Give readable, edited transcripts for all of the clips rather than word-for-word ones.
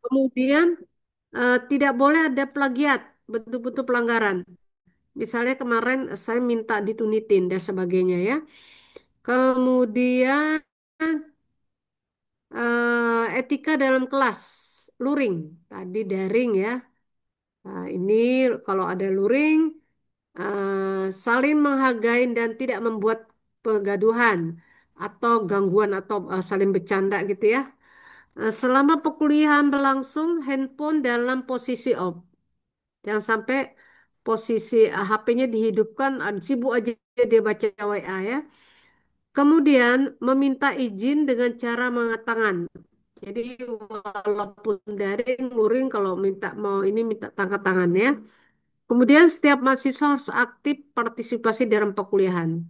Kemudian tidak boleh ada plagiat, bentuk-bentuk pelanggaran. Misalnya kemarin saya minta ditunitin dan sebagainya ya. Kemudian etika dalam kelas, luring. Tadi daring ya. Nah, ini kalau ada luring, saling menghargai dan tidak membuat kegaduhan atau gangguan atau saling bercanda gitu ya. Selama perkuliahan berlangsung, handphone dalam posisi off. Jangan sampai posisi HP-nya dihidupkan, sibuk aja dia baca WA ya. Kemudian meminta izin dengan cara mengangkat tangan. Jadi walaupun daring, luring kalau minta mau ini minta tangkat tangan ya. Kemudian setiap mahasiswa harus aktif partisipasi dalam perkuliahan.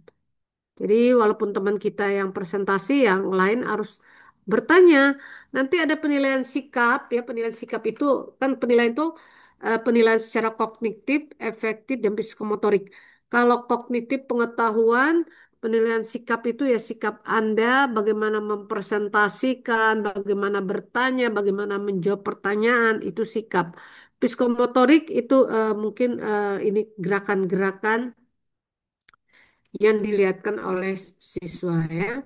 Jadi walaupun teman kita yang presentasi, yang lain harus bertanya. Nanti ada penilaian sikap ya. Penilaian sikap itu kan penilaian itu penilaian secara kognitif, efektif, dan psikomotorik. Kalau kognitif pengetahuan, penilaian sikap itu ya sikap Anda, bagaimana mempresentasikan, bagaimana bertanya, bagaimana menjawab pertanyaan, itu sikap. Psikomotorik itu mungkin ini gerakan-gerakan yang dilihatkan oleh siswa ya.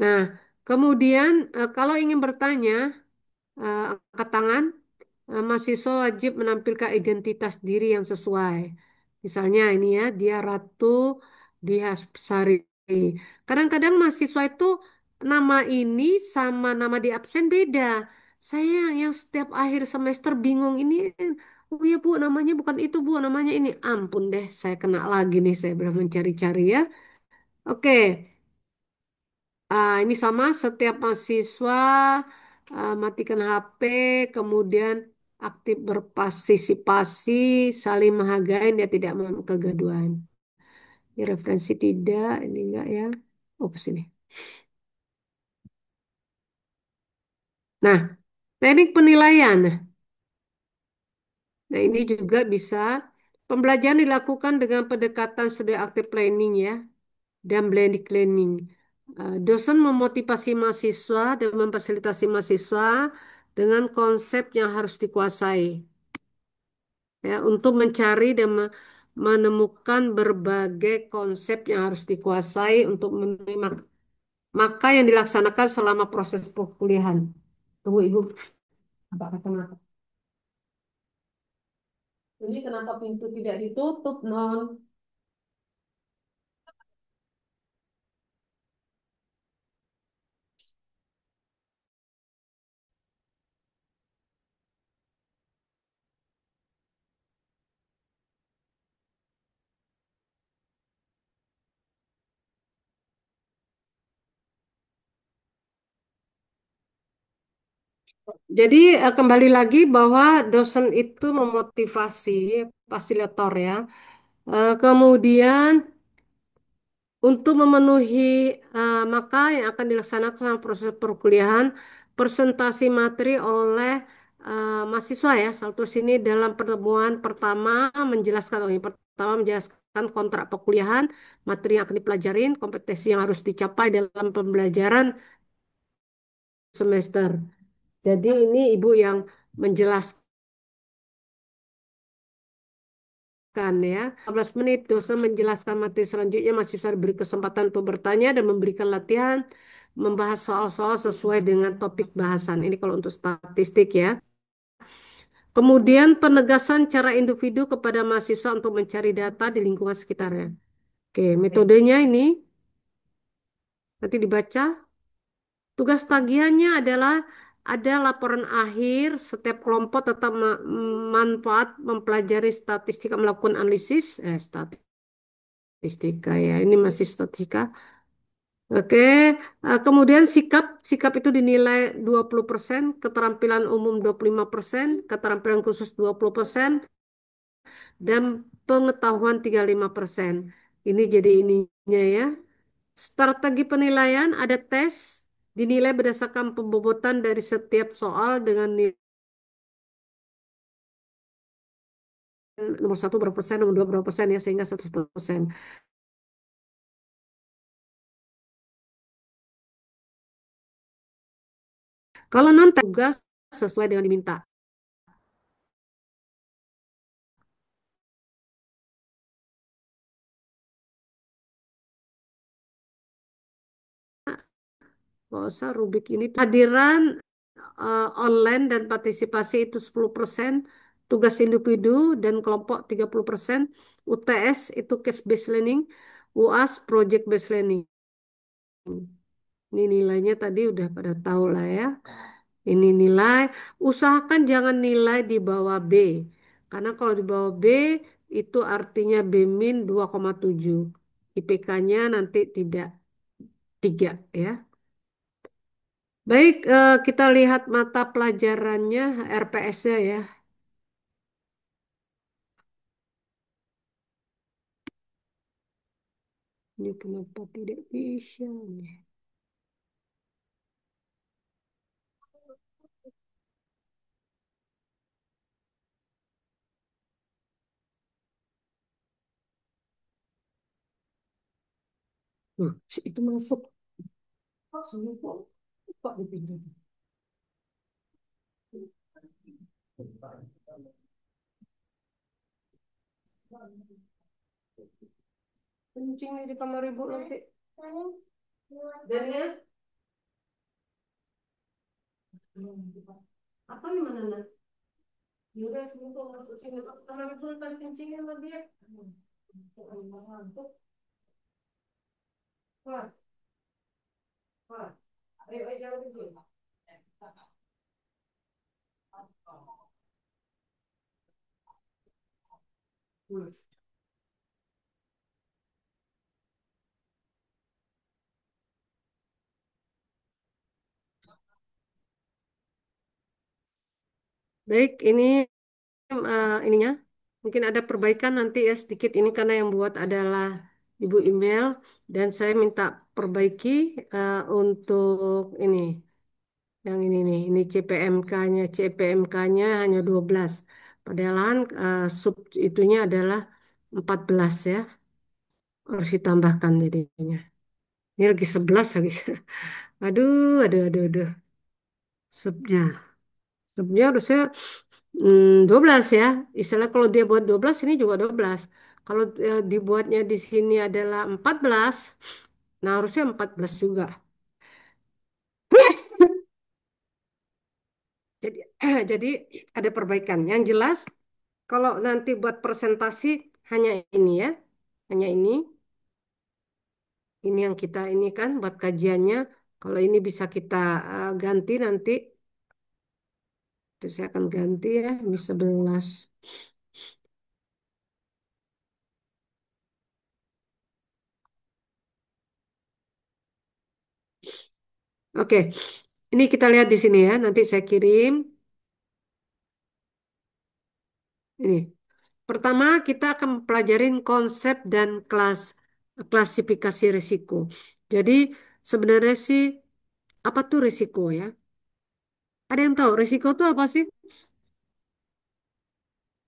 Nah, kemudian kalau ingin bertanya, angkat tangan, mahasiswa wajib menampilkan identitas diri yang sesuai. Misalnya ini ya, dia Ratu Dihasari. Kadang-kadang mahasiswa itu nama ini sama nama di absen beda. Saya yang setiap akhir semester bingung ini. Oh ya Bu, namanya bukan itu Bu, namanya ini. Ampun deh, saya kena lagi nih, saya benar mencari-cari ya. Oke, ini sama setiap mahasiswa matikan HP, kemudian aktif berpartisipasi, saling menghargai, dia tidak mau kegaduhan. Ini referensi tidak, ini enggak ya. Oh, ke sini. Nah, teknik penilaian. Nah, ini juga bisa pembelajaran dilakukan dengan pendekatan studi active planning ya. Dan blended learning. Dosen memotivasi mahasiswa dan memfasilitasi mahasiswa dengan konsep yang harus dikuasai ya untuk mencari dan menemukan berbagai konsep yang harus dikuasai untuk menerima maka yang dilaksanakan selama proses perkuliahan. Tunggu Ibu, apa kata kenapa? Ini kenapa pintu tidak ditutup, Non? Jadi kembali lagi bahwa dosen itu memotivasi fasilitator ya. Kemudian untuk memenuhi maka yang akan dilaksanakan selama proses perkuliahan, presentasi materi oleh mahasiswa ya. Satu sini dalam pertemuan pertama menjelaskan, oh, yang pertama menjelaskan kontrak perkuliahan, materi yang akan dipelajarin, kompetensi yang harus dicapai dalam pembelajaran semester. Jadi ini Ibu yang menjelaskan ya. 15 menit dosen menjelaskan materi selanjutnya mahasiswa diberi kesempatan untuk bertanya dan memberikan latihan membahas soal-soal sesuai dengan topik bahasan. Ini kalau untuk statistik ya. Kemudian penegasan cara individu kepada mahasiswa untuk mencari data di lingkungan sekitarnya. Oke, metodenya ini nanti dibaca. Tugas tagihannya adalah ada laporan akhir setiap kelompok tetap manfaat mempelajari statistika melakukan analisis statistika ya ini masih statistika. Oke, kemudian sikap sikap itu dinilai 20%, keterampilan umum 25%, keterampilan khusus 20%, dan pengetahuan 35%. Ini jadi ininya ya. Strategi penilaian ada tes dinilai berdasarkan pembobotan dari setiap soal dengan nilai nomor satu berapa persen, nomor dua berapa persen ya sehingga 100%. Kalau non tugas sesuai dengan diminta. Nggak usah Rubik ini. Hadiran online dan partisipasi itu 10%, tugas individu dan kelompok 30%, UTS itu case based learning, UAS project based learning. Ini nilainya tadi udah pada tahu lah ya. Ini nilai, usahakan jangan nilai di bawah B. Karena kalau di bawah B itu artinya B min 2,7. IPK-nya nanti tidak 3 ya. Baik, kita lihat mata pelajarannya RPS-nya ya. Ini kenapa tidak bisa nih? Itu masuk. Semua kok dipindah. Kencing nih di kamar ibu nanti. Dan ya? Apa nih mana nak? Yaudah, sini tuh masuk sini. Kamar ibu ntar kencingnya sama dia. Keluar, keluar. Ayo, ayo, jauh dulu. Baik, ini ininya. Mungkin ada perbaikan nanti ya sedikit ini karena yang buat adalah ibu email dan saya minta perbaiki untuk ini. Yang ini nih, ini CPMK-nya, CPMK-nya hanya 12. Padahal sub itunya adalah 14 ya. Harus ditambahkan jadinya. Ini lagi 11 lagi. Aduh, aduh, aduh, aduh. Subnya. Subnya harusnya 12 ya. Istilah kalau dia buat 12, ini juga 12. Kalau dibuatnya di sini adalah 14, nah harusnya 14 juga. Jadi, jadi ada perbaikan. Yang jelas, kalau nanti buat presentasi hanya ini ya, hanya ini. Ini yang kita ini kan buat kajiannya. Kalau ini bisa kita ganti nanti. Terus saya akan ganti ya, ini 11. Oke, ini kita lihat di sini ya. Nanti saya kirim. Ini. Pertama, kita akan pelajarin konsep dan klasifikasi risiko. Jadi sebenarnya sih apa tuh risiko ya? Ada yang tahu risiko itu apa sih?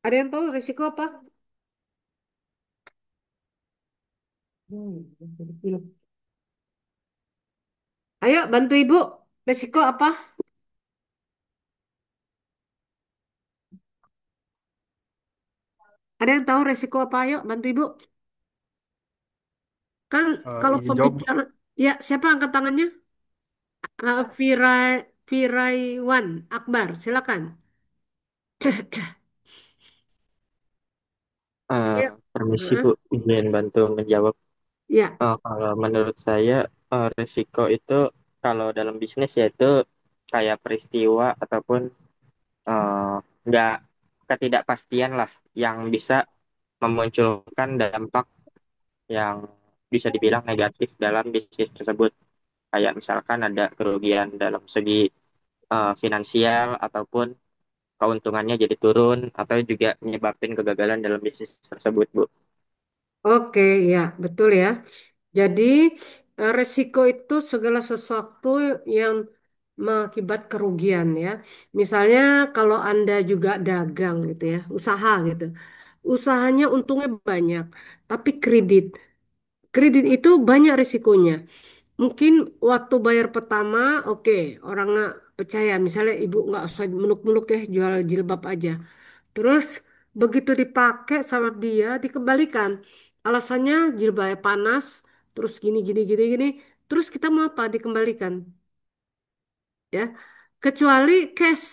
Ada yang tahu risiko apa? Jadi pilih. Ayo bantu ibu. Risiko apa? Ada yang tahu risiko apa? Ayo bantu ibu. Kan kalau Izin jawab. pembicara, ya siapa angkat tangannya? Firaiwan Akbar, silakan. Eh, Ya. Permisi Hah? Bu, izin bantu menjawab. Ya. Kalau menurut saya risiko itu kalau dalam bisnis yaitu kayak peristiwa ataupun eh, nggak ketidakpastian lah yang bisa memunculkan dampak yang bisa dibilang negatif dalam bisnis tersebut. Kayak misalkan ada kerugian dalam segi finansial ataupun keuntungannya jadi turun atau juga menyebabkan kegagalan dalam bisnis tersebut, Bu. Oke, ya, betul ya. Jadi, resiko itu segala sesuatu yang mengakibat kerugian ya. Misalnya kalau Anda juga dagang gitu ya, usaha gitu. Usahanya untungnya banyak, tapi kredit. Kredit itu banyak risikonya. Mungkin waktu bayar pertama, oke, orang nggak percaya. Misalnya ibu nggak usah muluk-muluk ya, jual jilbab aja. Terus begitu dipakai sama dia, dikembalikan. Alasannya jilbabnya panas, terus gini, gini, gini, gini. Terus kita mau apa? Dikembalikan, ya. Kecuali cash.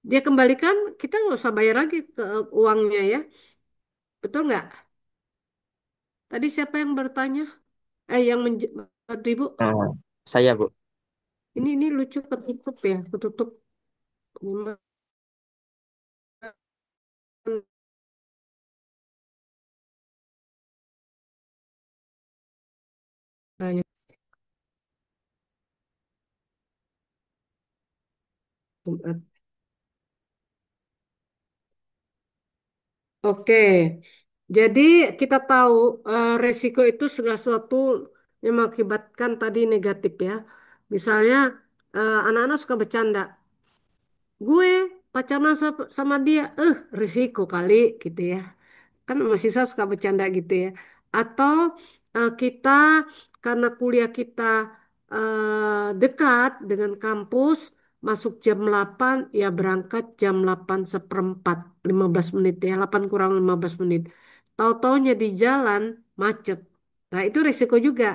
Dia kembalikan, kita nggak usah bayar lagi ke uangnya ya. Betul nggak? Tadi siapa yang bertanya? Yang bantu ibu. Eh, saya Bu. Ini lucu ketutup ya, ketutup. Oke, jadi kita tahu resiko itu segala sesuatu yang mengakibatkan tadi negatif ya. Misalnya anak-anak suka bercanda, gue pacaran sama dia, risiko kali gitu ya. Kan mahasiswa suka bercanda gitu ya. Atau kita karena kuliah kita dekat dengan kampus, masuk jam 8 ya berangkat jam 8 seperempat, 15 menit ya, 8 kurang 15 menit. Tahu-taunya di jalan macet. Nah, itu risiko juga.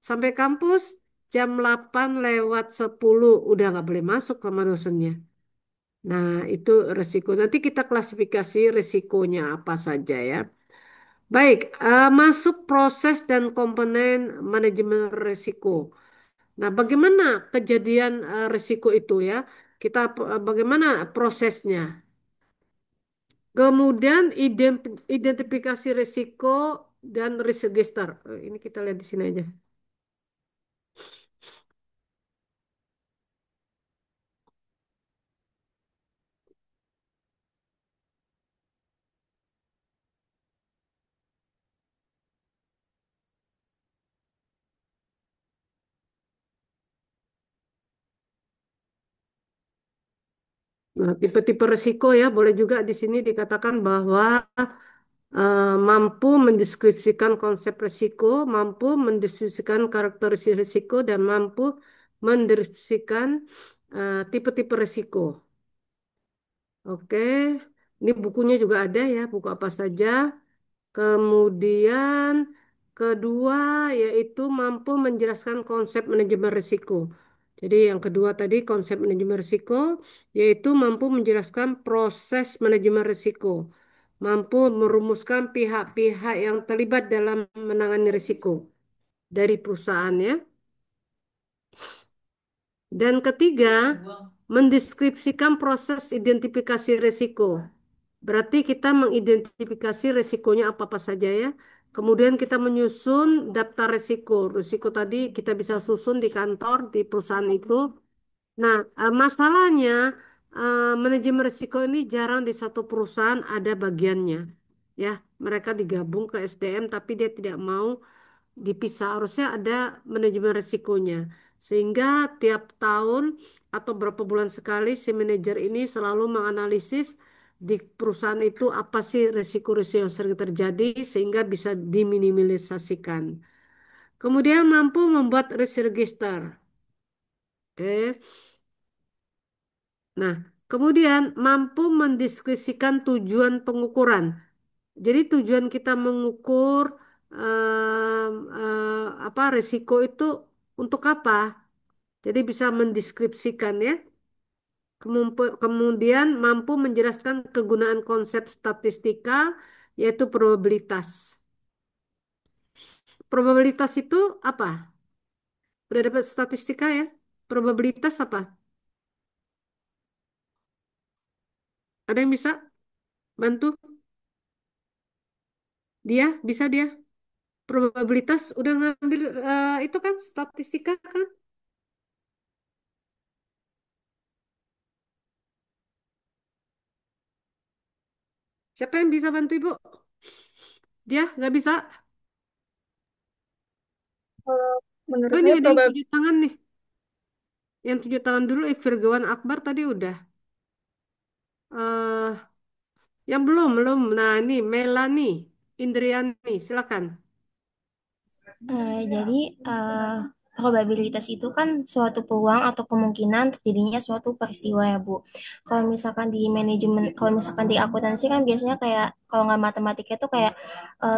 Sampai kampus jam 8 lewat 10 udah nggak boleh masuk sama dosennya. Nah, itu risiko. Nanti kita klasifikasi risikonya apa saja ya. Baik, masuk proses dan komponen manajemen risiko. Nah, bagaimana kejadian risiko itu ya? Kita bagaimana prosesnya? Kemudian identifikasi risiko dan risk register. Ini kita lihat di sini aja. Nah, tipe-tipe risiko ya, boleh juga di sini dikatakan bahwa mampu mendeskripsikan konsep risiko, mampu mendeskripsikan karakteristik risiko, dan mampu mendeskripsikan tipe-tipe risiko. Oke, ini bukunya juga ada ya, buku apa saja. Kemudian kedua yaitu mampu menjelaskan konsep manajemen risiko. Jadi yang kedua tadi konsep manajemen risiko yaitu mampu menjelaskan proses manajemen risiko. Mampu merumuskan pihak-pihak yang terlibat dalam menangani risiko dari perusahaannya. Dan ketiga, mendeskripsikan proses identifikasi risiko. Berarti kita mengidentifikasi risikonya apa-apa saja ya. Kemudian kita menyusun daftar risiko. Risiko tadi kita bisa susun di kantor, di perusahaan itu. Nah, masalahnya manajemen risiko ini jarang di satu perusahaan ada bagiannya. Ya, mereka digabung ke SDM tapi dia tidak mau dipisah. Harusnya ada manajemen risikonya. Sehingga tiap tahun atau berapa bulan sekali si manajer ini selalu menganalisis di perusahaan itu apa sih risiko-risiko yang sering terjadi sehingga bisa diminimalisasikan. Kemudian mampu membuat risk register. Oke. Nah, kemudian mampu mendiskusikan tujuan pengukuran. Jadi tujuan kita mengukur apa risiko itu untuk apa? Jadi bisa mendeskripsikan ya. Kemudian mampu menjelaskan kegunaan konsep statistika yaitu probabilitas. Probabilitas itu apa? Udah dapat statistika ya? Probabilitas apa? Ada yang bisa bantu? Dia bisa dia. Probabilitas udah ngambil itu kan statistika kan? Siapa yang bisa bantu Ibu? Dia nggak bisa. Kalau menurut Oh ini saya ada yang tunjuk tangan nih. Yang tunjuk tangan dulu Virgawan Akbar tadi udah. eh yang belum, belum. Nah ini Melani Indriani, silakan. jadi probabilitas itu kan suatu peluang atau kemungkinan terjadinya suatu peristiwa ya Bu. Kalau misalkan di manajemen, kalau misalkan di akuntansi kan biasanya kayak kalau nggak matematika itu kayak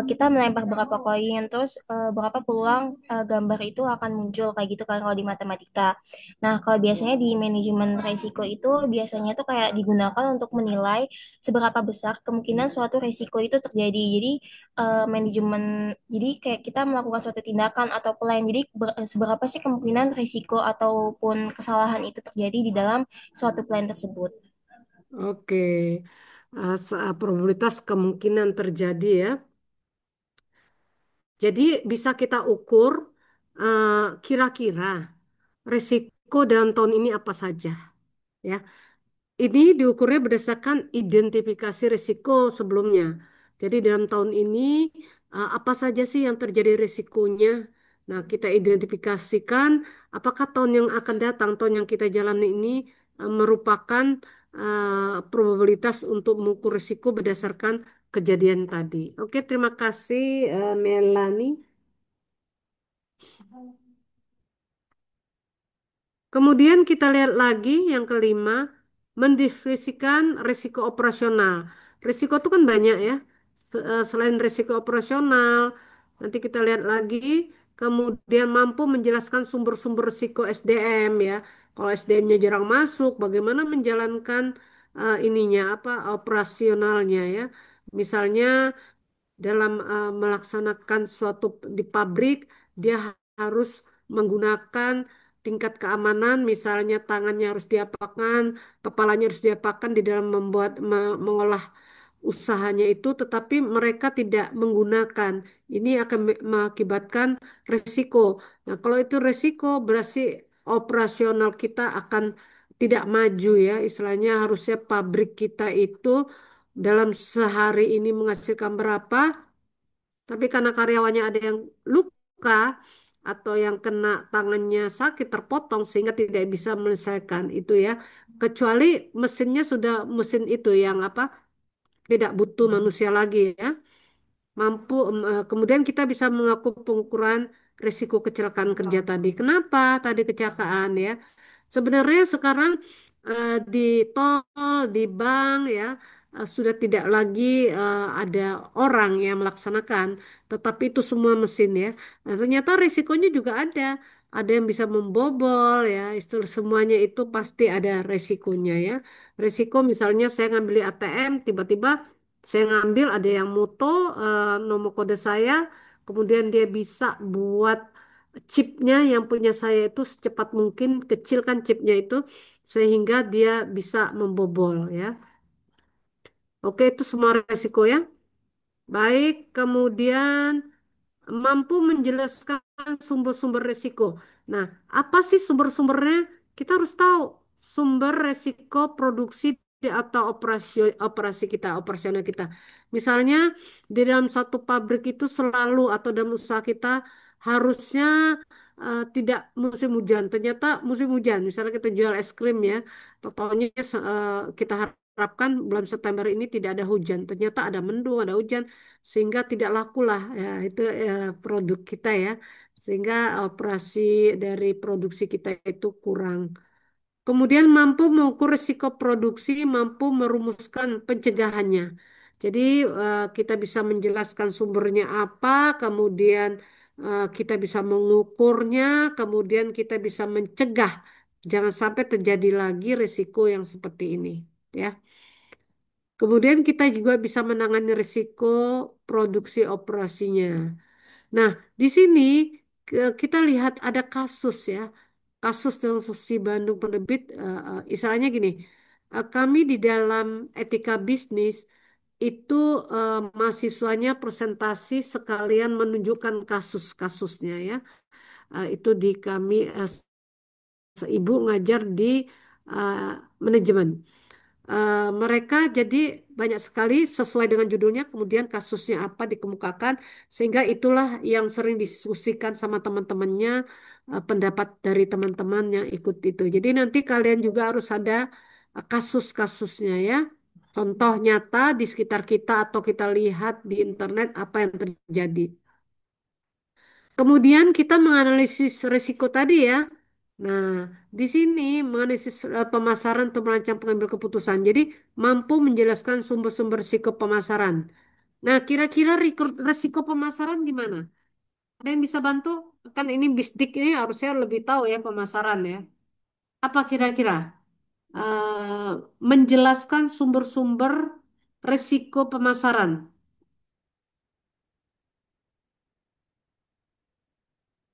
kita melempar berapa koin, terus berapa peluang gambar itu akan muncul kayak gitu kan kalau di matematika. Nah, kalau biasanya di manajemen risiko itu biasanya tuh kayak digunakan untuk menilai seberapa besar kemungkinan suatu risiko itu terjadi. Jadi manajemen, jadi kayak kita melakukan suatu tindakan atau plan. Jadi seberapa sih kemungkinan risiko ataupun kesalahan itu terjadi di dalam suatu plan tersebut. Oke. Probabilitas kemungkinan terjadi ya. Jadi bisa kita ukur kira-kira risiko dalam tahun ini apa saja ya. Ini diukurnya berdasarkan identifikasi risiko sebelumnya. Jadi dalam tahun ini apa saja sih yang terjadi risikonya? Nah, kita identifikasikan apakah tahun yang akan datang, tahun yang kita jalani ini merupakan probabilitas untuk mengukur risiko berdasarkan kejadian tadi. Oke, terima kasih Melanie. Kemudian kita lihat lagi yang kelima, mendefinisikan risiko operasional. Risiko itu kan banyak ya. Selain risiko operasional, nanti kita lihat lagi, kemudian mampu menjelaskan sumber-sumber risiko SDM ya. Kalau SDM-nya jarang masuk, bagaimana menjalankan ininya apa operasionalnya ya. Misalnya dalam melaksanakan suatu di pabrik, dia harus menggunakan tingkat keamanan, misalnya tangannya harus diapakan, kepalanya harus diapakan di dalam mengolah usahanya itu, tetapi mereka tidak menggunakan. Ini akan mengakibatkan resiko. Nah, kalau itu resiko, berarti operasional kita akan tidak maju ya. Istilahnya harusnya pabrik kita itu dalam sehari ini menghasilkan berapa, tapi karena karyawannya ada yang luka atau yang kena tangannya sakit terpotong sehingga tidak bisa menyelesaikan itu ya. Kecuali mesinnya sudah mesin itu yang apa tidak butuh manusia lagi ya. Kemudian kita bisa mengaku pengukuran risiko kecelakaan kerja tadi. Kenapa tadi kecelakaan ya? Sebenarnya sekarang di tol, di bank ya sudah tidak lagi ada orang yang melaksanakan, tetapi itu semua mesin ya. Nah, ternyata risikonya juga ada. Ada yang bisa membobol ya, istilah semuanya itu pasti ada resikonya ya. Risiko misalnya saya ngambil ATM, tiba-tiba saya ngambil ada yang moto nomor kode saya, kemudian dia bisa buat chipnya yang punya saya itu secepat mungkin kecilkan chipnya itu sehingga dia bisa membobol ya. Oke, itu semua resiko ya. Baik, kemudian mampu menjelaskan sumber-sumber resiko. Nah, apa sih sumber-sumbernya? Kita harus tahu sumber resiko produksi atau operasi kita, operasional kita. Misalnya di dalam satu pabrik itu selalu atau dalam usaha kita harusnya tidak musim hujan. Ternyata musim hujan. Misalnya kita jual es krim ya, totalnya kita harapkan bulan September ini tidak ada hujan. Ternyata ada mendung, ada hujan sehingga tidak laku lah ya itu produk kita ya sehingga operasi dari produksi kita itu kurang. Kemudian mampu mengukur risiko produksi, mampu merumuskan pencegahannya. Jadi kita bisa menjelaskan sumbernya apa, kemudian kita bisa mengukurnya, kemudian kita bisa mencegah jangan sampai terjadi lagi risiko yang seperti ini ya. Kemudian kita juga bisa menangani risiko produksi operasinya. Nah, di sini kita lihat ada kasus ya, kasus dengan Susi Bandung Penerbit. Istilahnya gini, kami di dalam etika bisnis itu mahasiswanya presentasi sekalian menunjukkan kasus-kasusnya ya. Itu di kami ibu ngajar di eh, manajemen. Mereka jadi banyak sekali sesuai dengan judulnya, kemudian kasusnya apa dikemukakan, sehingga itulah yang sering diskusikan sama teman-temannya, pendapat dari teman-teman yang ikut itu. Jadi nanti kalian juga harus ada kasus-kasusnya ya, contoh nyata di sekitar kita atau kita lihat di internet apa yang terjadi. Kemudian kita menganalisis risiko tadi ya. Nah, di sini menganalisis pemasaran untuk merancang pengambil keputusan. Jadi mampu menjelaskan sumber-sumber risiko pemasaran. Nah, kira-kira risiko pemasaran gimana? Ada yang bisa bantu? Kan ini bisdik ini harusnya lebih tahu ya pemasaran ya. Apa kira-kira? Eh, menjelaskan sumber-sumber risiko pemasaran.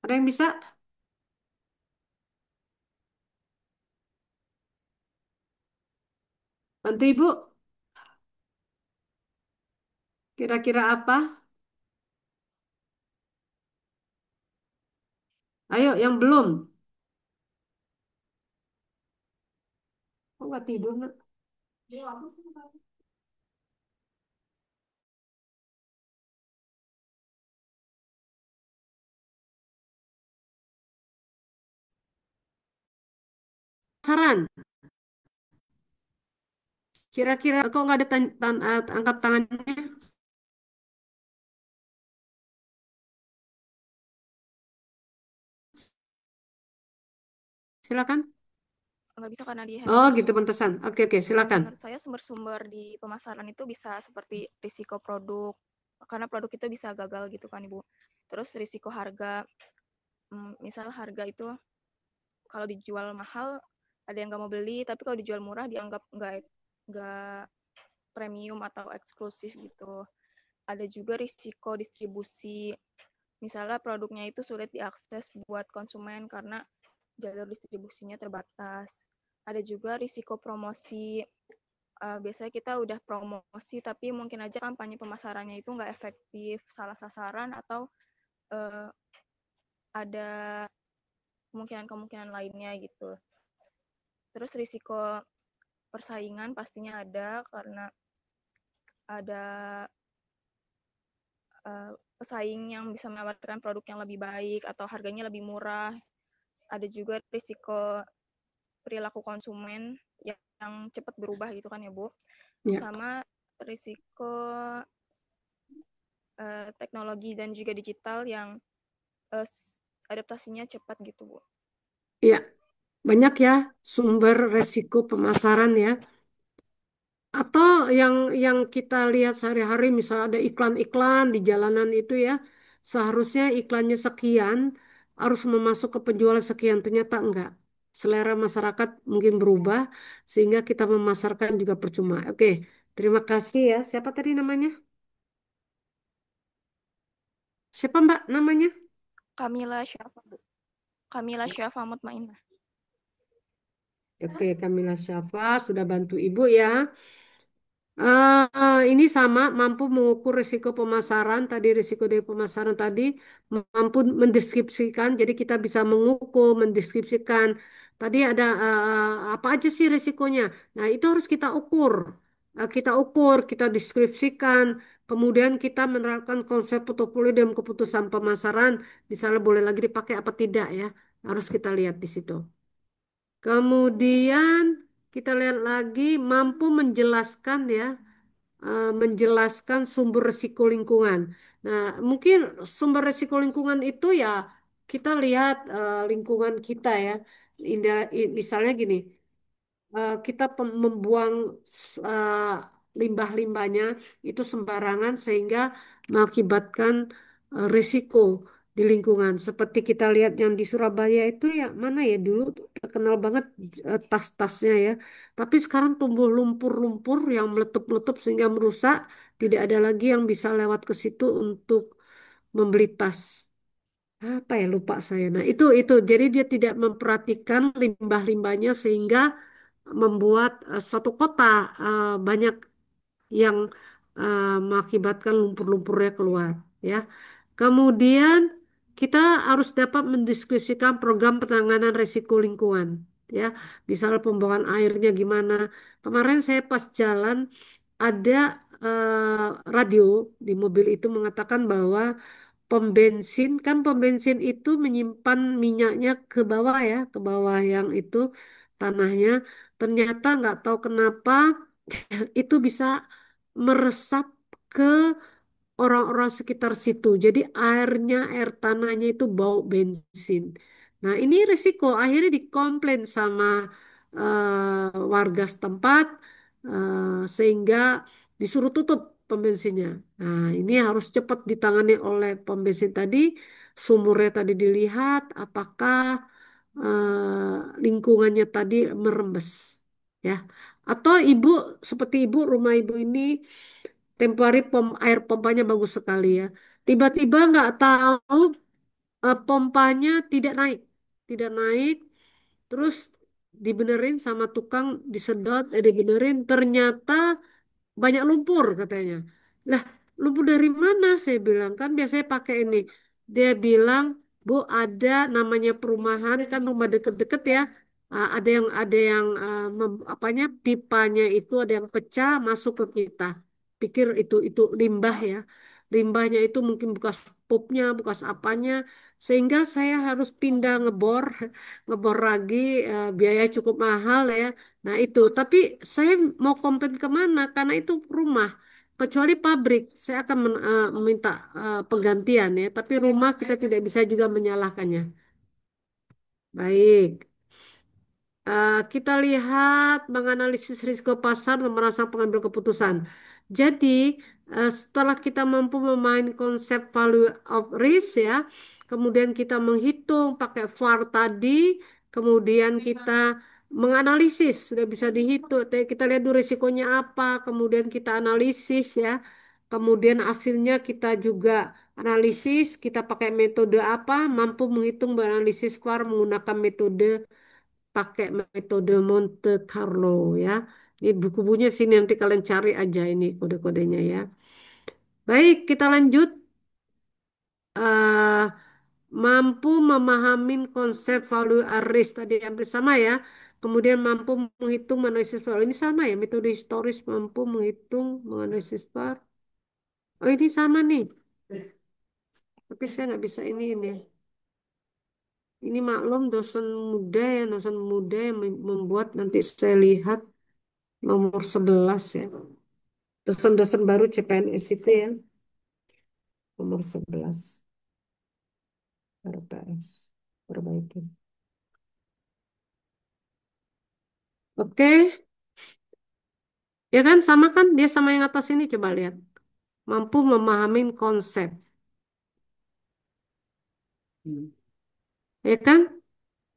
Ada yang bisa? Bantu Ibu? Kira-kira apa? Ayo, yang belum. Kok nggak tidur, Nak? Saran. Kira-kira kok nggak ada angkat tangannya? Silakan. Nggak bisa karena di Oh, handphone gitu Bu. pantesan. Oke, oke, silakan. Menurut saya sumber-sumber di pemasaran itu bisa seperti risiko produk, karena produk itu bisa gagal gitu kan Ibu. Terus risiko harga, misal harga itu kalau dijual mahal ada yang nggak mau beli, tapi kalau dijual murah dianggap nggak premium atau eksklusif gitu. Ada juga risiko distribusi, misalnya produknya itu sulit diakses buat konsumen karena jalur distribusinya terbatas. Ada juga risiko promosi. Biasanya kita udah promosi tapi mungkin aja kampanye pemasarannya itu nggak efektif, salah sasaran atau uh, ada kemungkinan-kemungkinan lainnya gitu. Terus risiko persaingan pastinya ada karena ada pesaing yang bisa menawarkan produk yang lebih baik atau harganya lebih murah. Ada juga risiko perilaku konsumen yang cepat berubah gitu kan ya Bu. Ya, Sama risiko teknologi dan juga digital yang uh, adaptasinya cepat gitu Bu. ya, banyak ya sumber risiko pemasaran ya. Atau yang kita lihat sehari-hari, misal ada iklan-iklan di jalanan itu ya, seharusnya iklannya sekian, harus memasuk ke penjual sekian, ternyata enggak. Selera masyarakat mungkin berubah, sehingga kita memasarkan juga percuma. Oke, terima kasih ya. Siapa tadi namanya? Siapa Mbak namanya? Kamila Syafa Bu. Kamila Syafa Mutmainah. Oke, Kamila Syafa sudah bantu Ibu ya. Ini sama mampu mengukur risiko pemasaran tadi risiko dari pemasaran tadi mampu mendeskripsikan jadi kita bisa mengukur mendeskripsikan tadi ada apa aja sih risikonya. Nah itu harus kita ukur. Kita ukur kita deskripsikan kemudian kita menerapkan konsep portofolio dan keputusan pemasaran misalnya boleh lagi dipakai apa tidak ya harus kita lihat di situ. Kemudian kita lihat lagi mampu menjelaskan ya menjelaskan sumber resiko lingkungan. Nah, mungkin sumber resiko lingkungan itu ya kita lihat lingkungan kita ya. Misalnya gini, kita membuang eh, limbah-limbahnya itu sembarangan sehingga mengakibatkan risiko di lingkungan. Seperti kita lihat yang di Surabaya itu ya mana ya dulu tuh terkenal banget tas-tasnya ya. Tapi sekarang tumbuh lumpur-lumpur yang meletup-letup sehingga merusak. Tidak ada lagi yang bisa lewat ke situ untuk membeli tas. Apa ya lupa saya. Nah itu jadi dia tidak memperhatikan limbah-limbahnya sehingga membuat suatu kota banyak yang mengakibatkan lumpur-lumpurnya keluar ya. Kemudian kita harus dapat mendiskusikan program penanganan risiko lingkungan ya. Misal pembuangan airnya gimana. Kemarin saya pas jalan ada radio di mobil itu mengatakan bahwa pom bensin itu menyimpan minyaknya ke bawah ya, ke bawah yang itu tanahnya. Ternyata nggak tahu kenapa itu bisa meresap ke orang-orang sekitar situ. Jadi airnya, air tanahnya itu bau bensin. Nah, ini risiko akhirnya dikomplain sama warga setempat sehingga disuruh tutup pom bensinnya. Nah, ini harus cepat ditangani oleh pom bensin tadi. Sumurnya tadi dilihat apakah lingkungannya tadi merembes, ya. Atau ibu seperti ibu rumah ibu ini temporary air pompanya bagus sekali ya. Tiba-tiba nggak tahu pompanya tidak naik, terus dibenerin sama tukang disedot, dibenerin ternyata banyak lumpur katanya. Lah, lumpur dari mana? Saya bilang kan biasanya pakai ini. Dia bilang, Bu, ada namanya perumahan kan rumah deket-deket ya. Ada yang apanya pipanya itu ada yang pecah masuk ke kita. Pikir itu limbah ya. Limbahnya itu mungkin bekas pupnya, bekas apanya, sehingga saya harus pindah ngebor, ngebor lagi, biaya cukup mahal ya. Nah itu, tapi saya mau komplain kemana? Karena itu rumah. Kecuali pabrik, saya akan meminta penggantian ya. Tapi rumah kita tidak bisa juga menyalahkannya. Baik. Kita lihat menganalisis risiko pasar dan merangsang pengambil keputusan. Jadi, setelah kita mampu memain konsep value of risk ya, kemudian kita menghitung pakai VAR tadi, kemudian kita menganalisis, sudah bisa dihitung. Kita lihat dulu risikonya apa, kemudian kita analisis ya. Kemudian hasilnya kita juga analisis, kita pakai metode apa, mampu menghitung menganalisis VAR menggunakan metode pakai metode Monte Carlo ya. Ini buku-bukunya sini nanti kalian cari aja ini kode-kodenya ya. Baik, kita lanjut. eh Mampu memahami konsep value arrays tadi yang bersama ya. Kemudian mampu menghitung menganalisis VAR. Ini sama ya, metode historis mampu menghitung menganalisis VAR. Oh ini sama nih. Tapi saya nggak bisa ini. Ini maklum dosen muda yang membuat nanti saya lihat nomor 11 ya. Dosen-dosen baru CPNS itu ya, nomor 11 RPS. Perbaiki. Oke, ya kan sama kan? Dia sama yang atas ini coba lihat. Mampu memahami konsep, ya kan?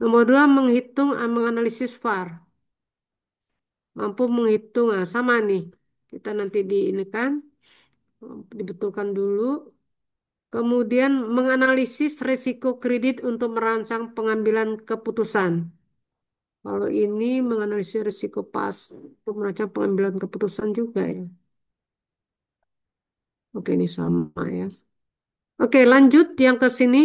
Nomor dua menghitung, menganalisis VAR. Mampu menghitung, nah, sama nih. Kita nanti di ini kan, dibetulkan dulu. Kemudian menganalisis risiko kredit untuk merancang pengambilan keputusan. Kalau ini menganalisis risiko pas untuk merancang pengambilan keputusan juga ya. Oke, ini sama ya. Oke, lanjut yang ke sini.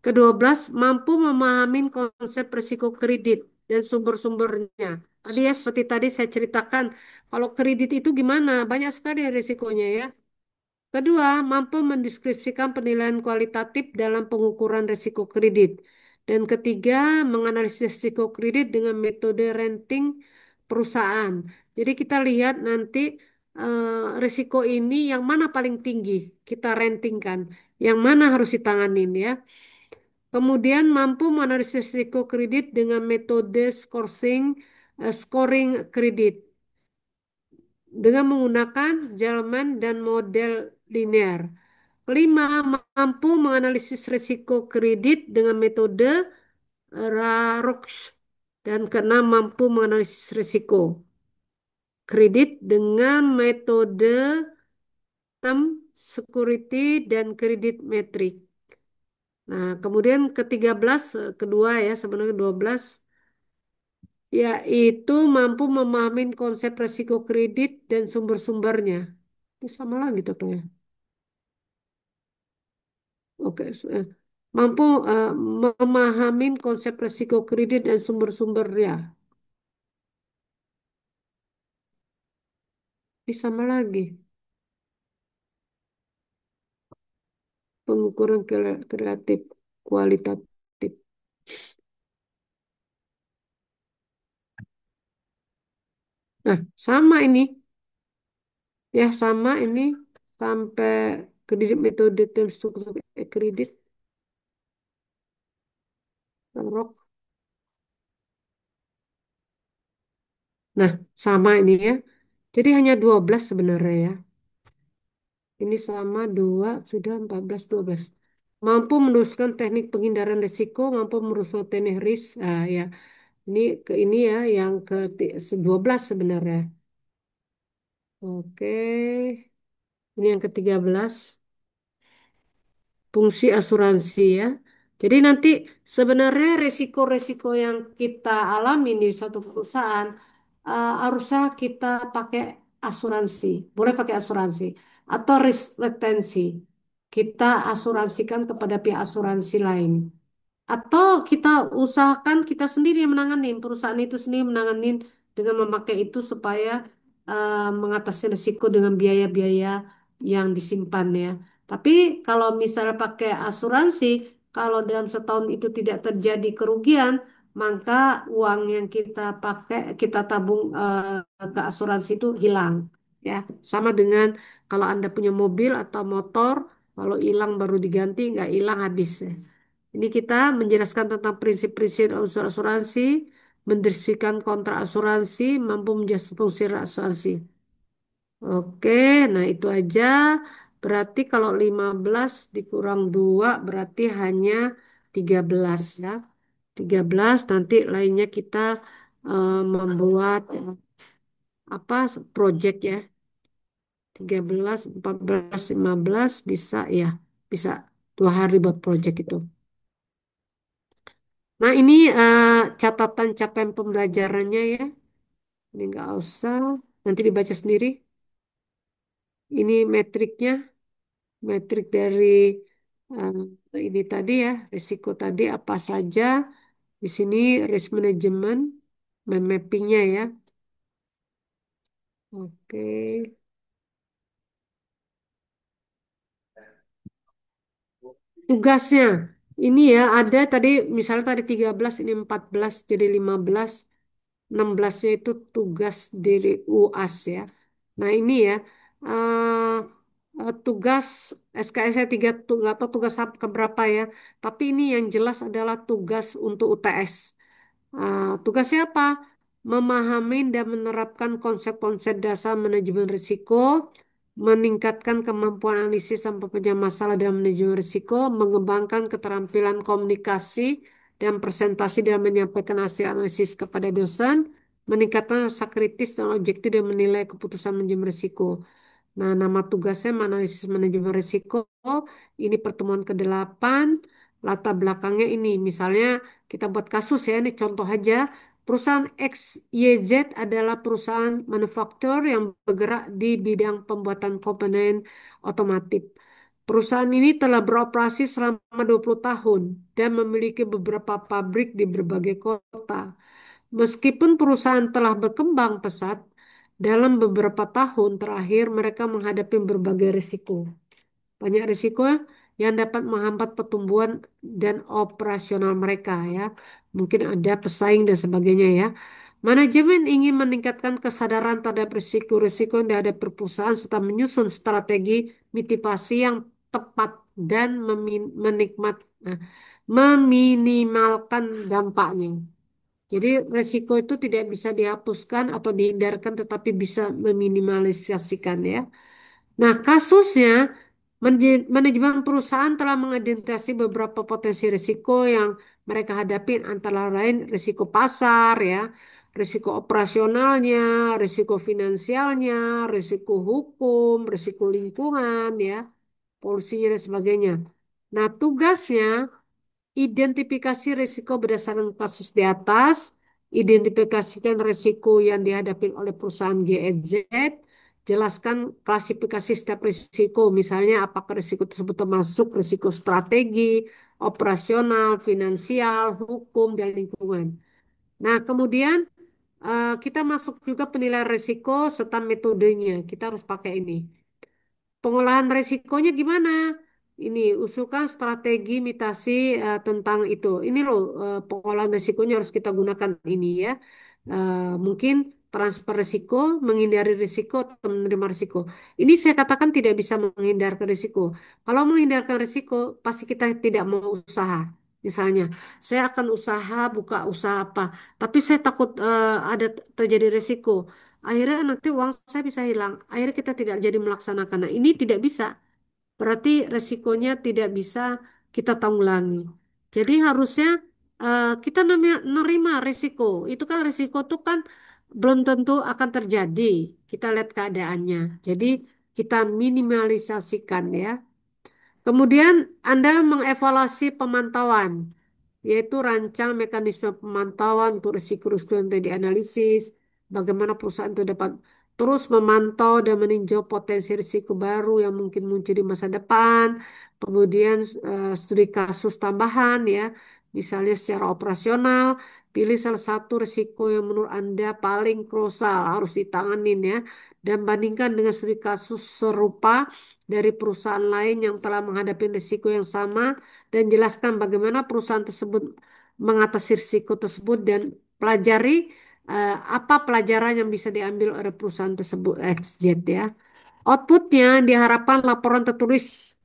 Ke-12, mampu memahami konsep risiko kredit dan sumber-sumbernya. Tadi ya, seperti tadi saya ceritakan, kalau kredit itu gimana? Banyak sekali risikonya ya. Kedua, mampu mendeskripsikan penilaian kualitatif dalam pengukuran risiko kredit. Dan ketiga, menganalisis risiko kredit dengan metode rating perusahaan. Jadi kita lihat nanti risiko ini yang mana paling tinggi, kita ratingkan. Yang mana harus ditanganin ya. Kemudian mampu menganalisis risiko kredit dengan metode scoring kredit dengan menggunakan Jelman dan model linear. Kelima, mampu menganalisis risiko kredit dengan metode RAROX. Dan keenam, mampu menganalisis risiko kredit dengan metode term security dan kredit metrik. Nah, kemudian ke-13, kedua ya, sebenarnya 12, yaitu mampu memahami konsep risiko kredit dan sumber-sumbernya. Ini sama lagi tuh ya. Oke, mampu memahami konsep risiko kredit dan sumber-sumbernya. Ini sama lagi. Pengukuran kreatif, kualitatif. Nah, sama ini. Ya, sama ini sampai Kredit metode tim struktur kredit. Rok. Nah, sama ini ya. Jadi hanya 12 sebenarnya ya. Ini sama 2 sudah 14 12. Mampu meneruskan teknik penghindaran risiko, mampu meneruskan teknik risk. Ah ya, ini ke ini ya yang ke 12 sebenarnya. Oke. Ini yang ke-13. Fungsi asuransi ya. Jadi nanti sebenarnya resiko-resiko yang kita alami di suatu perusahaan harusnya kita pakai asuransi, boleh pakai asuransi atau risk retensi. Kita asuransikan kepada pihak asuransi lain. Atau kita usahakan kita sendiri yang menangani, perusahaan itu sendiri menangani dengan memakai itu supaya mengatasi risiko dengan biaya-biaya yang disimpan ya. Tapi kalau misalnya pakai asuransi, kalau dalam setahun itu tidak terjadi kerugian, maka uang yang kita pakai, kita tabung ke asuransi itu hilang ya. Sama dengan kalau Anda punya mobil atau motor, kalau hilang baru diganti, nggak hilang habis ya. Ini kita menjelaskan tentang prinsip-prinsip unsur asuransi, mendiskusikan kontrak asuransi, mampu menjelaskan fungsi asuransi. Oke, nah itu aja. Berarti kalau 15 dikurang 2 berarti hanya 13 ya. 13 nanti lainnya kita membuat apa project ya. 13, 14, 15 bisa ya. Bisa 2 hari buat project itu. Nah, ini catatan capaian pembelajarannya ya. Ini nggak usah. Nanti dibaca sendiri. Ini metriknya, metrik dari ini tadi ya, risiko tadi apa saja. Di sini risk management, mappingnya ya. Oke. Tugasnya, ini ya ada tadi, misalnya tadi 13 ini 14 jadi 15. 16-nya itu tugas dari UAS ya. Nah ini ya, eh, tugas SKS-nya 3, nggak tahu tugas keberapa ya. Tapi ini yang jelas adalah tugas untuk UTS. Tugasnya apa? Memahami dan menerapkan konsep-konsep dasar manajemen risiko, meningkatkan kemampuan analisis dan pemecahan masalah dalam manajemen risiko, mengembangkan keterampilan komunikasi dan presentasi dalam menyampaikan hasil analisis kepada dosen, meningkatkan rasa kritis dan objektif dan menilai keputusan manajemen risiko. Nah, nama tugasnya analisis manajemen risiko. Ini pertemuan ke-8. Latar belakangnya ini, misalnya kita buat kasus ya, ini contoh aja. Perusahaan XYZ adalah perusahaan manufaktur yang bergerak di bidang pembuatan komponen otomotif. Perusahaan ini telah beroperasi selama 20 tahun dan memiliki beberapa pabrik di berbagai kota. Meskipun perusahaan telah berkembang pesat, dalam beberapa tahun terakhir mereka menghadapi berbagai risiko. Banyak risiko yang dapat menghambat pertumbuhan dan operasional mereka ya. Mungkin ada pesaing dan sebagainya ya. Manajemen ingin meningkatkan kesadaran terhadap risiko-risiko yang dihadapi perusahaan serta menyusun strategi mitigasi yang tepat dan nah, meminimalkan dampaknya. Jadi resiko itu tidak bisa dihapuskan atau dihindarkan tetapi bisa meminimalisasikan ya. Nah, kasusnya manajemen perusahaan telah mengidentifikasi beberapa potensi risiko yang mereka hadapi antara lain risiko pasar ya, risiko operasionalnya, risiko finansialnya, risiko hukum, risiko lingkungan ya, polusinya dan sebagainya. Nah, tugasnya identifikasi risiko berdasarkan kasus di atas, identifikasikan risiko yang dihadapi oleh perusahaan GSZ, jelaskan klasifikasi setiap risiko, misalnya apakah risiko tersebut termasuk risiko strategi, operasional, finansial, hukum, dan lingkungan. Nah, kemudian kita masuk juga penilaian risiko serta metodenya. Kita harus pakai ini. Pengolahan resikonya gimana? Ini usulkan strategi mitasi tentang itu. Ini loh pengolahan resikonya harus kita gunakan ini ya. Mungkin transfer risiko, menghindari risiko, atau menerima risiko. Ini saya katakan tidak bisa menghindarkan risiko. Kalau menghindarkan risiko, pasti kita tidak mau usaha. Misalnya, saya akan usaha, buka usaha apa, tapi saya takut ada terjadi risiko. Akhirnya nanti uang saya bisa hilang. Akhirnya kita tidak jadi melaksanakan. Nah, ini tidak bisa. Berarti resikonya tidak bisa kita tanggulangi. Jadi harusnya kita nerima risiko. Itu kan risiko itu kan belum tentu akan terjadi. Kita lihat keadaannya. Jadi kita minimalisasikan ya. Kemudian Anda mengevaluasi pemantauan, yaitu rancang mekanisme pemantauan untuk risiko-risiko yang tadi dianalisis, bagaimana perusahaan itu dapat terus memantau dan meninjau potensi risiko baru yang mungkin muncul di masa depan, kemudian studi kasus tambahan ya, misalnya secara operasional, pilih salah satu risiko yang menurut Anda paling krusial harus ditanganin ya, dan bandingkan dengan studi kasus serupa dari perusahaan lain yang telah menghadapi risiko yang sama dan jelaskan bagaimana perusahaan tersebut mengatasi risiko tersebut dan pelajari apa pelajaran yang bisa diambil oleh perusahaan tersebut XZ ya. Outputnya diharapkan laporan tertulis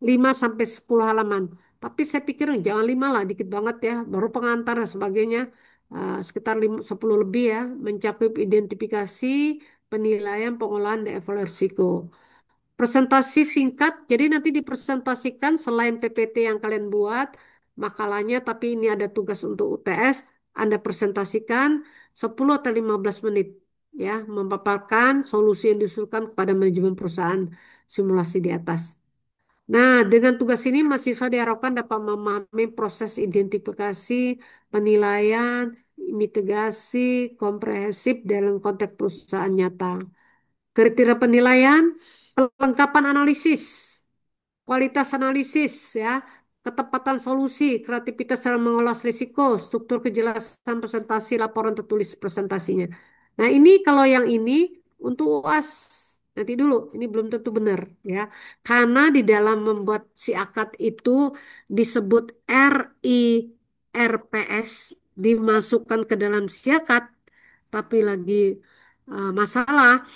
5 sampai 10 halaman. Tapi saya pikir jangan 5 lah, dikit banget ya. Baru pengantar dan sebagainya. Sekitar 10 lebih ya. Mencakup identifikasi, penilaian, pengolahan, dan evaluasi risiko. Presentasi singkat, jadi nanti dipresentasikan selain PPT yang kalian buat, makalahnya, tapi ini ada tugas untuk UTS, Anda presentasikan 10 atau 15 menit, ya, memaparkan solusi yang diusulkan kepada manajemen perusahaan simulasi di atas. Nah, dengan tugas ini mahasiswa diharapkan dapat memahami proses identifikasi, penilaian, mitigasi, komprehensif dalam konteks perusahaan nyata. Kriteria penilaian, kelengkapan analisis, kualitas analisis, ya, ketepatan solusi, kreativitas dalam mengolah risiko, struktur kejelasan presentasi, laporan tertulis presentasinya. Nah, ini kalau yang ini untuk UAS. Nanti dulu, ini belum tentu benar, ya. Karena di dalam membuat si akad itu disebut RIRPS, dimasukkan ke dalam siakat, tapi lagi masalah.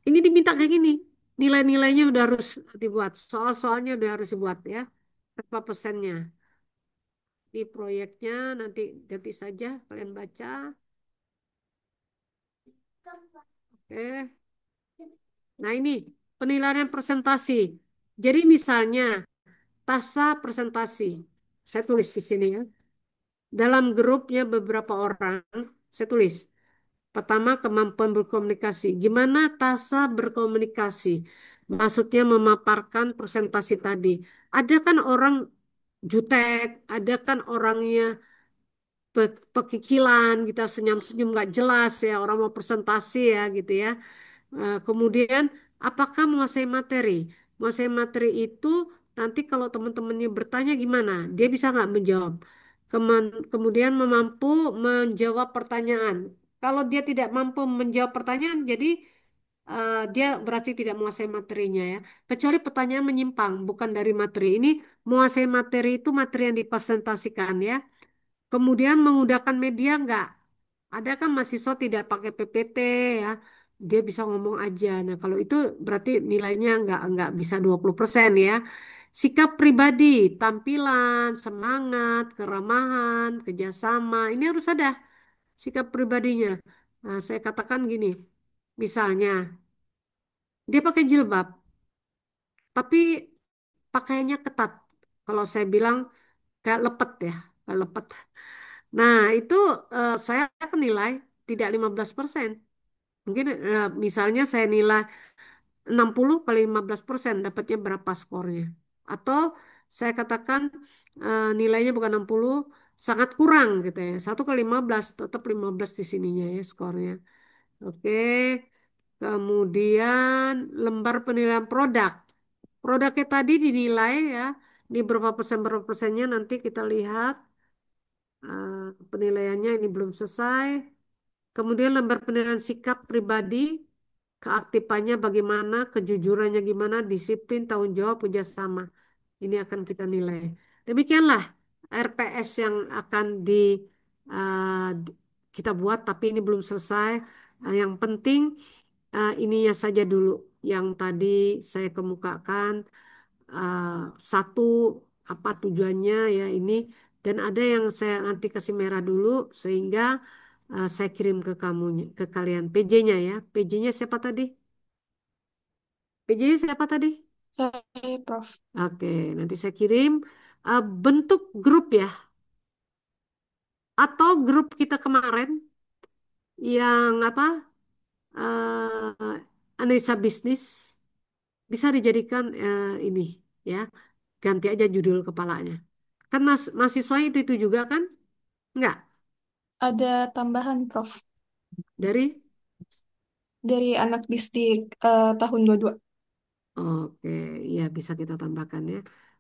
Ini diminta kayak gini. Nilai-nilainya udah harus dibuat. Soal-soalnya udah harus dibuat ya. Berapa persennya. Di proyeknya nanti saja kalian baca. Oke. Nah ini penilaian presentasi. Jadi misalnya tasa presentasi. Saya tulis di sini ya. Dalam grupnya beberapa orang, saya tulis. Pertama, kemampuan berkomunikasi. Gimana Tasa berkomunikasi? Maksudnya memaparkan presentasi tadi. Ada kan orang jutek, ada kan orangnya pekikilan, kita senyum-senyum nggak jelas ya, orang mau presentasi ya gitu ya. Kemudian, apakah menguasai materi? Menguasai materi itu nanti kalau teman-temannya bertanya gimana? Dia bisa nggak menjawab? Kemudian mampu menjawab pertanyaan. Kalau dia tidak mampu menjawab pertanyaan, jadi dia berarti tidak menguasai materinya ya. Kecuali pertanyaan menyimpang, bukan dari materi. Ini menguasai materi itu materi yang dipresentasikan ya. Kemudian menggunakan media enggak? Ada kan mahasiswa tidak pakai PPT ya. Dia bisa ngomong aja. Nah, kalau itu berarti nilainya enggak bisa 20% ya. Sikap pribadi, tampilan, semangat, keramahan, kerjasama, ini harus ada sikap pribadinya. Nah, saya katakan gini, misalnya dia pakai jilbab, tapi pakaiannya ketat. Kalau saya bilang kayak lepet ya, kayak lepet. Nah, itu saya akan nilai tidak 15%. Mungkin misalnya saya nilai 60 kali 15% dapatnya berapa skornya. Atau saya katakan nilainya bukan 60, sangat kurang gitu ya. 1 kali 15 tetap 15 di sininya ya skornya. Oke. Kemudian lembar penilaian produk. Produknya tadi dinilai ya di berapa persennya nanti kita lihat. Penilaiannya ini belum selesai. Kemudian lembar penilaian sikap pribadi, keaktifannya bagaimana, kejujurannya gimana, disiplin, tanggung jawab, kerjasama. Ini akan kita nilai. Demikianlah RPS yang akan kita buat, tapi ini belum selesai. Yang penting ininya saja dulu yang tadi saya kemukakan. eh, Satu, apa tujuannya ya ini, dan ada yang saya nanti kasih merah dulu sehingga saya kirim ke kamu, ke kalian PJ-nya ya. PJ-nya siapa tadi? PJ-nya siapa tadi? Saya, Prof. Oke, nanti saya kirim bentuk grup ya, atau grup kita kemarin yang apa, analisa bisnis bisa dijadikan ini ya, ganti aja judul kepalanya. Kan mahasiswa itu juga kan? Enggak. Ada tambahan, Prof. Dari Dari anak bisdik tahun 22. oke, ya bisa kita tambahkan ya.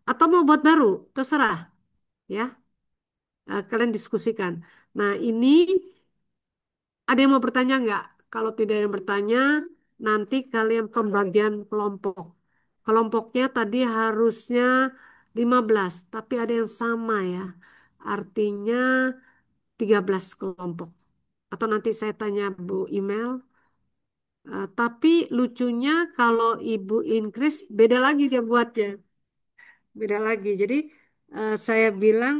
Atau mau buat baru, terserah ya. Kalian diskusikan. Nah, ini ada yang mau bertanya nggak? Kalau tidak ada yang bertanya, nanti kalian pembagian kelompok. Kelompoknya tadi harusnya 15, tapi ada yang sama ya. Artinya 13 kelompok. Atau nanti saya tanya Bu Email. Tapi lucunya kalau Ibu Inkris beda lagi dia buatnya. Beda lagi. Jadi saya bilang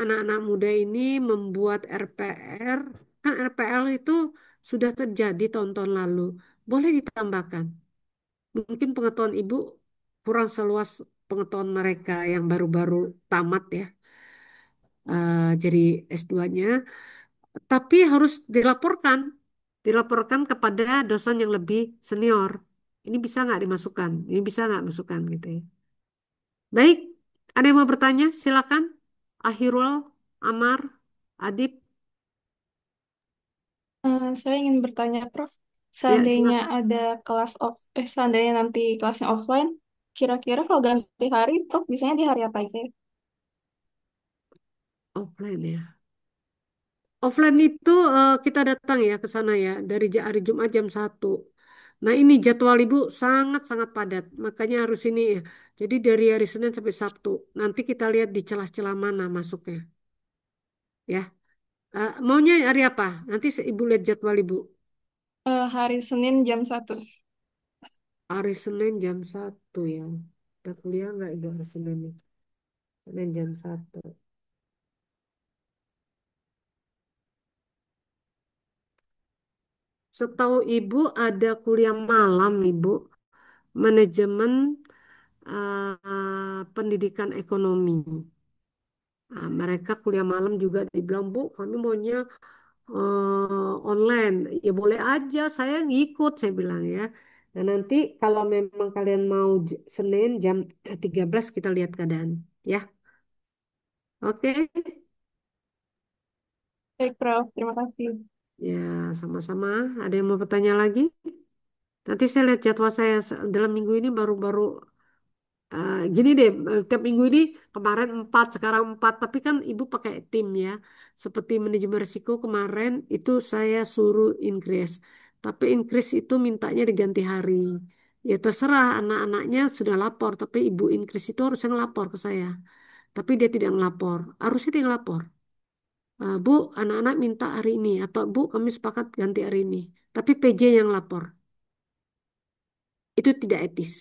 anak-anak muda ini membuat RPR. Kan RPL itu sudah terjadi tahun-tahun lalu. Boleh ditambahkan. Mungkin pengetahuan Ibu kurang seluas pengetahuan mereka yang baru-baru tamat ya. Jadi S2-nya. Tapi harus dilaporkan. Dilaporkan kepada dosen yang lebih senior. Ini bisa nggak dimasukkan? Ini bisa nggak masukkan gitu ya. Baik, ada yang mau bertanya? Silakan. Ahirul, Amar, Adib. Saya ingin bertanya, Prof. Ya, Seandainya silakan. ada seandainya nanti kelasnya offline, kira-kira kalau ganti hari, Prof, biasanya di hari apa aja? Offline ya. Offline itu kita datang ya ke sana ya dari hari Jumat jam 1. Nah ini jadwal Ibu sangat-sangat padat. Makanya harus ini ya. Jadi dari hari Senin sampai Sabtu. Nanti kita lihat di celah-celah mana masuknya. Ya. Maunya hari apa? Nanti Ibu lihat jadwal Ibu. Hari Senin jam 1. Hari Senin jam 1 ya. Udah kuliah nggak Ibu hari Senin nih? Senin jam 1. Setahu Ibu ada kuliah malam Ibu. Manajemen pendidikan ekonomi. Nah, mereka kuliah malam juga dibilang, Bu, kami maunya online. Ya boleh aja, saya ngikut, saya bilang ya. Nah nanti kalau memang kalian mau Senin jam 13 kita lihat keadaan. Ya, oke. Baik, Prof. Terima kasih. Ya, sama-sama. Ada yang mau bertanya lagi? Nanti saya lihat jadwal saya dalam minggu ini baru-baru. Gini deh, tiap minggu ini kemarin 4, sekarang 4. Tapi kan ibu pakai tim ya. Seperti manajemen risiko kemarin itu saya suruh increase. Tapi increase itu mintanya diganti hari. Ya terserah anak-anaknya sudah lapor. Tapi ibu increase itu harusnya ngelapor ke saya. Tapi dia tidak ngelapor. Harusnya dia ngelapor. Bu, anak-anak minta hari ini. Atau Bu, kami sepakat ganti hari ini. Tapi PJ yang lapor. Itu tidak etis.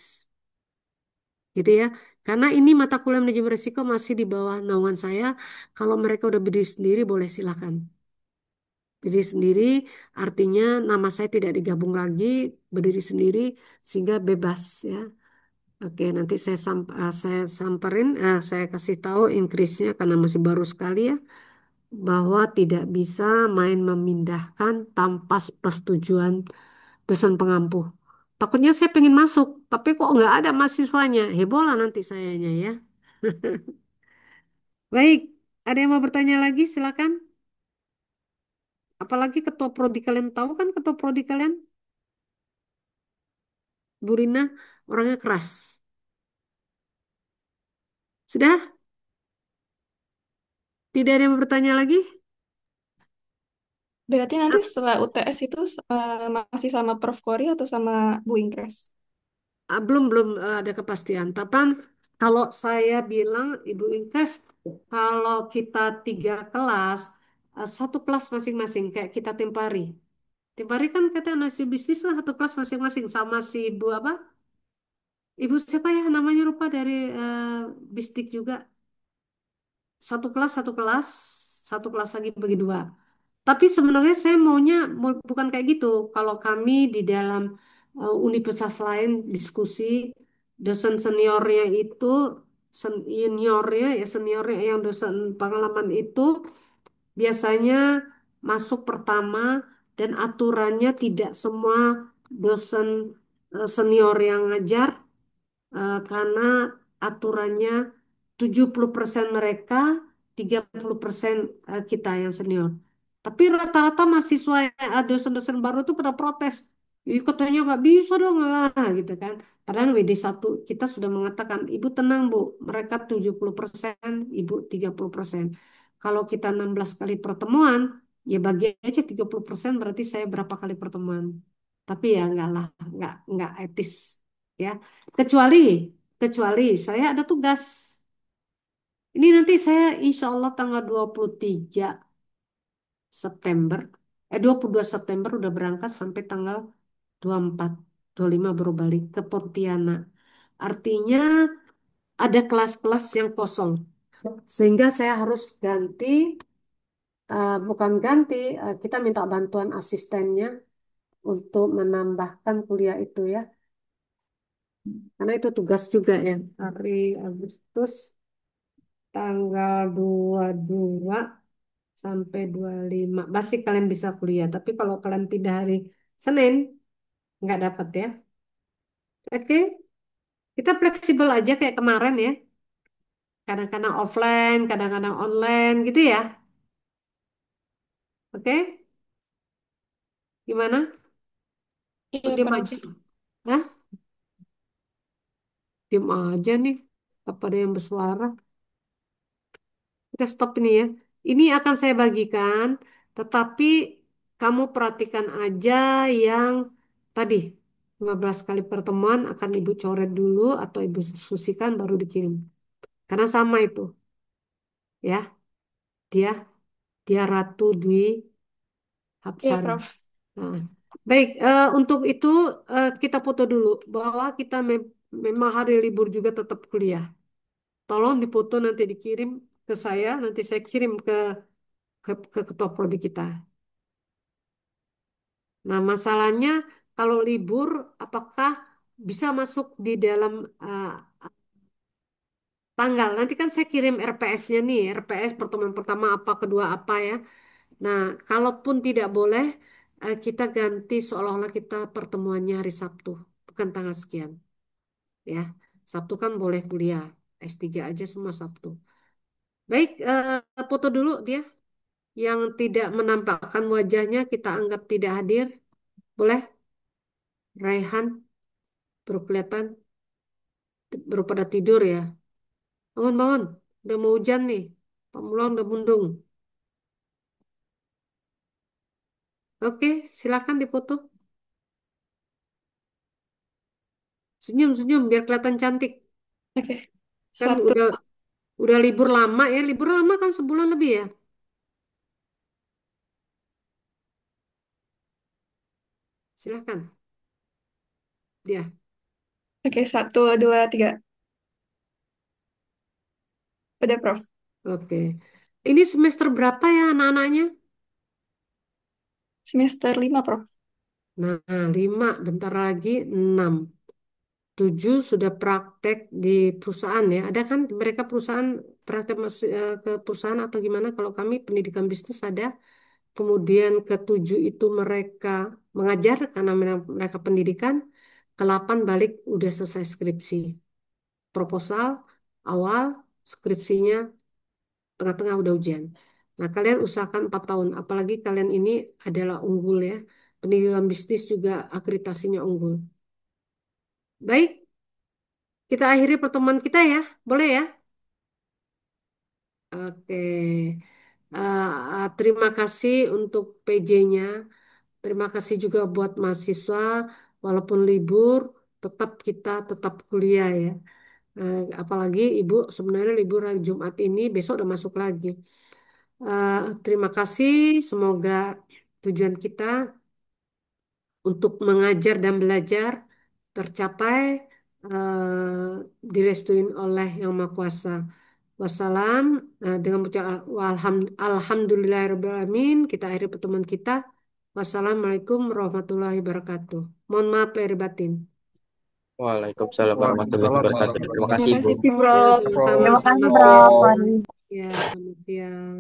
Gitu ya. Karena ini mata kuliah manajemen risiko masih di bawah naungan saya. Kalau mereka udah berdiri sendiri boleh silakan. Berdiri sendiri artinya nama saya tidak digabung lagi, berdiri sendiri sehingga bebas ya. Oke, nanti saya samperin, saya kasih tahu increase-nya karena masih baru sekali ya, bahwa tidak bisa main memindahkan tanpa persetujuan dosen pengampu. Takutnya saya pengen masuk, tapi kok nggak ada mahasiswanya. Heboh lah nanti sayanya ya. Baik, ada yang mau bertanya lagi? Silakan. Apalagi ketua prodi kalian tahu kan ketua prodi kalian, Bu Rina, orangnya keras. Sudah? Tidak ada yang mau bertanya lagi? Berarti nanti Ah, setelah UTS itu masih sama Prof. Kori atau sama Bu Ingkres? belum belum ada kepastian. Tapi kalau saya bilang Ibu Inkes, kalau kita 3 kelas, 1 kelas masing-masing kayak kita tempo hari. Tiap hari kan kita nasi bisnis lah satu kelas masing-masing sama si ibu apa? Ibu siapa ya namanya lupa dari bistik juga. Satu kelas, satu kelas lagi bagi dua. Tapi sebenarnya saya maunya bukan kayak gitu. Kalau kami di dalam universitas lain diskusi, dosen seniornya itu, seniornya yang dosen pengalaman itu biasanya masuk pertama dan aturannya tidak semua dosen senior yang ngajar karena aturannya 70% mereka, 30% kita yang senior. Tapi rata-rata mahasiswa dosen-dosen baru itu pada protes. Ih, katanya nggak bisa dong, gitu kan. Padahal WD1 kita sudah mengatakan, Ibu tenang Bu, mereka 70%, Ibu 30%. Kalau kita 16 kali pertemuan, ya bagi aja 30% berarti saya berapa kali pertemuan. Tapi ya enggak lah, enggak etis. Ya, kecuali kecuali saya ada tugas. Ini nanti saya insya Allah tanggal 23 September, 22 September udah berangkat sampai tanggal 24, 25 baru balik ke Pontianak. Artinya ada kelas-kelas yang kosong. Sehingga saya harus ganti, bukan ganti, kita minta bantuan asistennya untuk menambahkan kuliah itu ya. Karena itu tugas juga ya. Hari Agustus tanggal 22 sampai 25 pasti kalian bisa kuliah. Tapi kalau kalian pindah hari Senin, nggak dapat ya. Oke, kita fleksibel aja kayak kemarin ya. Kadang-kadang offline, kadang-kadang online gitu ya. Oke, gimana? Oh, Iya, diam Prof. aja. Hah? Diam aja nih. Apa ada yang bersuara? Kita stop ini ya. Ini akan saya bagikan, tetapi kamu perhatikan aja yang tadi. 15 kali pertemuan akan Ibu coret dulu atau Ibu susikan baru dikirim. Karena sama itu, ya. Dia dia Ratu Dwi Iya, Hapsari. Prof. Nah, baik, untuk itu kita foto dulu bahwa kita memang hari libur juga tetap kuliah. Tolong dipoto nanti dikirim ke saya, nanti saya kirim ke ketua prodi kita. Nah, masalahnya kalau libur, apakah bisa masuk di dalam uh, tanggal? Nanti kan saya kirim RPS-nya nih, RPS pertemuan pertama apa, kedua apa ya. Nah, kalaupun tidak boleh, kita ganti seolah-olah kita pertemuannya hari Sabtu, bukan tanggal sekian. Ya, Sabtu kan boleh kuliah, S3 aja semua Sabtu. Baik, foto dulu dia. Yang tidak menampakkan wajahnya kita anggap tidak hadir. Boleh? Raihan, baru kelihatan. Baru pada tidur ya. Bangun, bangun. Udah mau hujan nih. Pamulang udah mundung. Oke, silakan dipoto. Senyum, senyum biar kelihatan cantik. Oke. Kan Satu. udah libur lama ya. Libur lama kan sebulan lebih ya. Silakan. Dia. Oke, satu, dua, tiga. Udah, Prof. Oke. Ini semester berapa ya anak-anaknya? Semester 5, Prof. Nah, 5. Bentar lagi 6. 7 sudah praktek di perusahaan ya. Ada kan mereka perusahaan praktek ke perusahaan atau gimana? Kalau kami pendidikan bisnis ada. Kemudian ketujuh itu mereka mengajar karena mereka pendidikan. Ke-8 balik udah selesai skripsi. Proposal awal, skripsinya tengah-tengah udah ujian. Nah, kalian usahakan 4 tahun. Apalagi kalian ini adalah unggul ya. Pendidikan bisnis juga akreditasinya unggul. Baik, kita akhiri pertemuan kita ya. Boleh ya? Oke. Terima kasih untuk PJ-nya. Terima kasih juga buat mahasiswa. Walaupun libur, kita tetap kuliah ya. Apalagi Ibu sebenarnya libur hari Jumat ini, besok udah masuk lagi. Eh, Terima kasih. Semoga tujuan kita untuk mengajar dan belajar tercapai, direstuin oleh Yang Maha Kuasa. Wassalam. Dengan ucapan alhamdulillahirobbilalamin, kita akhiri pertemuan kita. Wassalamualaikum warahmatullahi wabarakatuh. Mohon maaf lahir batin. Waalaikumsalam warahmatullahi Waalaikumsalam wabarakatuh. Terima warahmatullahi Terima kasih, kasih, Bu. wabarakatuh. Ya, Bro. sama-sama. Bro. Terima kasih, Selamat Bro. siang. Bye. Ya, selamat siang.